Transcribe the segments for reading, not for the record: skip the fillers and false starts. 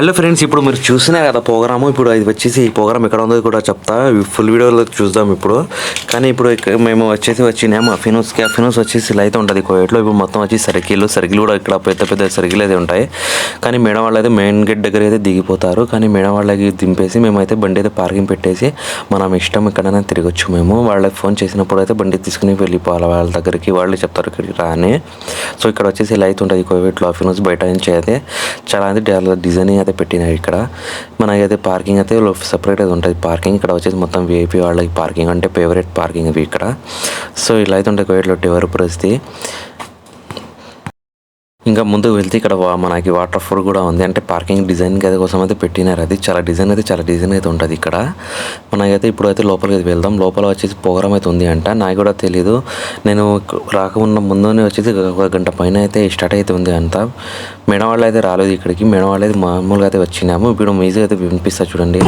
Hello friends, ఇప్పుడు మీరు చూసినా కదా ప్రోగ్రాము. ఇప్పుడు ఇది వచ్చేసి ఈ ప్రోగ్రామ్ ఎక్కడ ఉందో కూడా చెప్తా, ఫుల్ వీడియోలో చూద్దాం ఇప్పుడు. కానీ ఇప్పుడు మేము వచ్చినాము అఫినోస్కి. అఫినోస్ వచ్చేసి ఇలా అయితే ఉంటుంది కోయట్లో. ఇప్పుడు మొత్తం వచ్చి సర్కిల్ కూడా ఇక్కడ పెద్ద పెద్ద సర్కిల్ అయితే ఉంటాయి. కానీ మేడం వాళ్ళు అయితే మెయిన్ గేట్ దగ్గర అయితే దిగిపోతారు. కానీ మేడం వాళ్ళకి దింపేసి మేమైతే బండి అయితే పార్కింగ్ పెట్టేసి మనం ఇష్టం ఎక్కడైనా తిరగచ్చు. మేము వాళ్ళకి ఫోన్ చేసినప్పుడు అయితే బండి తీసుకుని వెళ్ళిపోవాలి వాళ్ళ దగ్గరికి. వాళ్ళు చెప్తారు ఇక్కడికి రా అని. సో ఇక్కడ వచ్చేసి ఇలా అయితే ఉంటుంది కోవిట్లో అఫినోస్. బయట నుంచి అయితే చాలా అయితే డిజైనింగ్ అయితే పెట్టినారు. ఇక్కడ మనకైతే పార్కింగ్ అయితే సపరేట్ అయితే ఉంటుంది పార్కింగ్. ఇక్కడ వచ్చేసి మొత్తం విఐపీ వాళ్ళకి పార్కింగ్ అంటే ఫేవరెట్ పార్కింగ్ ఇవి ఇక్కడ. సో ఇలా అయితే ఉంటాయి కోవిట్లో ఎవరి పరిస్థితి. ఇంకా ముందుకు వెళ్తే ఇక్కడ మనకి వాటర్ ఫోర్ కూడా ఉంది. అంటే పార్కింగ్ డిజైన్ అయితే కోసం అయితే పెట్టినారు. అది చాలా డిజైన్ అయితే ఉంటుంది ఇక్కడ. మనకైతే ఇప్పుడు అయితే లోపలికి అయితే వెళ్దాం. లోపల వచ్చేసి ప్రోగ్రామ్ అయితే ఉంది అంట. నాకు కూడా తెలీదు. నేను రాకమున్న ముందునే వచ్చేసి ఒక గంట పైన అయితే స్టార్ట్ అయితే ఉంది అంట. మేడం వాళ్ళు అయితే రాలేదు ఇక్కడికి. మేడం వాళ్ళు అయితే మామూలుగా అయితే వచ్చినాము. ఇప్పుడు మ్యూజిక్ అయితే వినిపిస్తా చూడండి.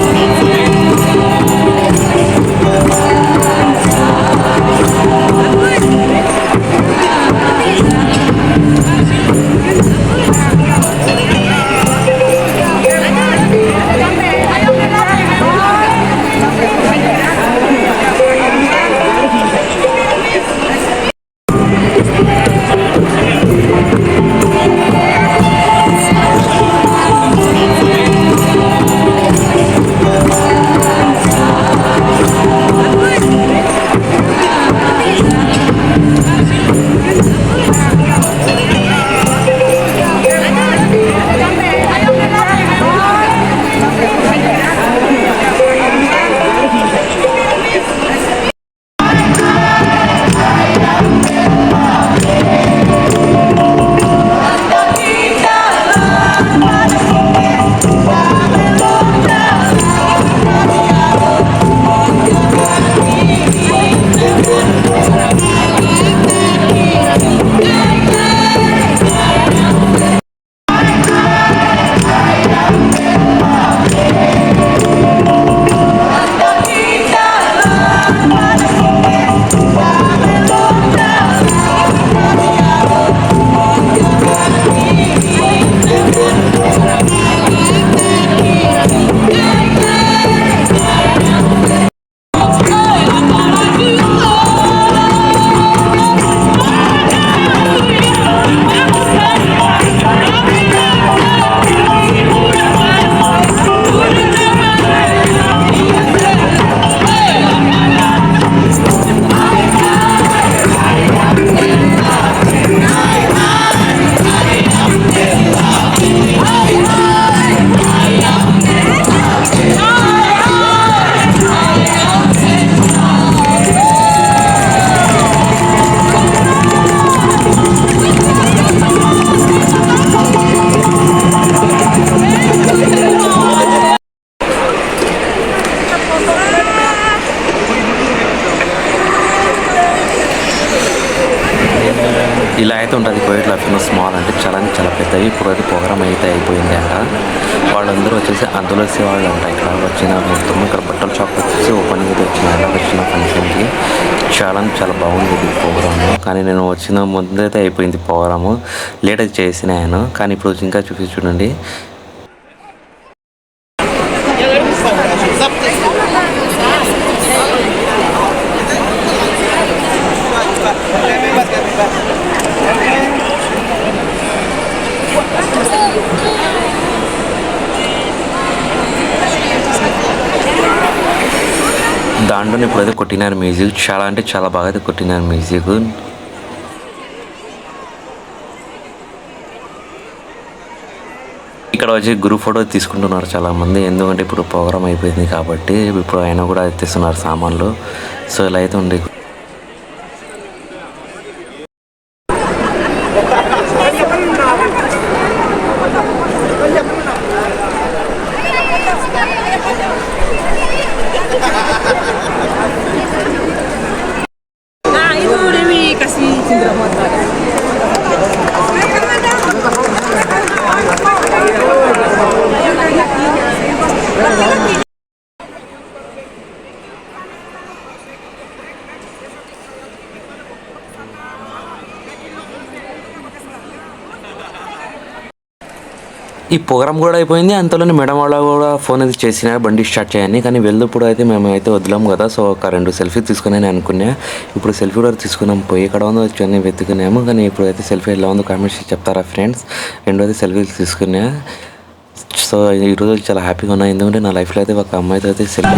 ఇలా అయితే ఉంటుంది కోవిట్లో అఫినోస్ మాల్. అంటే చాలా పెద్దవి. ఇప్పుడు అయితే ప్రోగ్రామ్ అయితే అయిపోయింది అంట. వాళ్ళందరూ వచ్చేసి అందులోసి వాళ్ళు అంట. ఇక్కడ వచ్చిన మొత్తం ఇక్కడ బట్టల షాప్ వచ్చేసి ఓపెనింగ్ అయితే వచ్చిన ఫంక్షన్కి. చాలా బాగుంది ప్రోగ్రామ్. కానీ నేను వచ్చిన ముందైతే అయిపోయింది ప్రోగ్రాము. లేట్ అయితే చేసినాను. కానీ ఇప్పుడు ఇంకా చూడండి. దాంట్లోనే ఇప్పుడైతే కొట్టినారు మ్యూజిక్. చాలా బాగా అయితే కొట్టినారు మ్యూజిక్. ఇక్కడ వచ్చి గ్రూప్ ఫోటో తీసుకుంటున్నారు చాలామంది. ఎందుకంటే ఇప్పుడు ప్రోగ్రామ్ అయిపోయింది కాబట్టి ఇప్పుడు ఆయన కూడా తెస్తున్నారు సామాన్లు. సో ఇలా అయితే ఉంది. ఈ ప్రోగ్రామ్ కూడా అయిపోయింది. అంతలోనే మేడం వాళ్ళ కూడా ఫోన్ అయితే చేసిన బండి స్టార్ట్ చేయని, కానీ వెళ్ళినప్పుడు అయితే మేము అయితే వదిలాం కదా. సో ఒక 2 సెల్ఫీ తీసుకుని అనుకున్నా. ఇప్పుడు సెల్ఫీ కూడా తీసుకున్నాం, పోయి ఎక్కడ ఉందో వచ్చి అన్నీ వెతుకున్నాము. కానీ ఇప్పుడు అయితే సెల్ఫీ ఎలా ఉందో కామెంట్స్ చెప్తారా ఫ్రెండ్స్. రెండోది సెల్ఫీలు తీసుకున్నా. సో ఈరోజు చాలా హ్యాపీగా ఉన్నా, ఎందుకంటే నా లైఫ్లో అయితే ఒక అమ్మాయితో అయితే సెల్ఫీ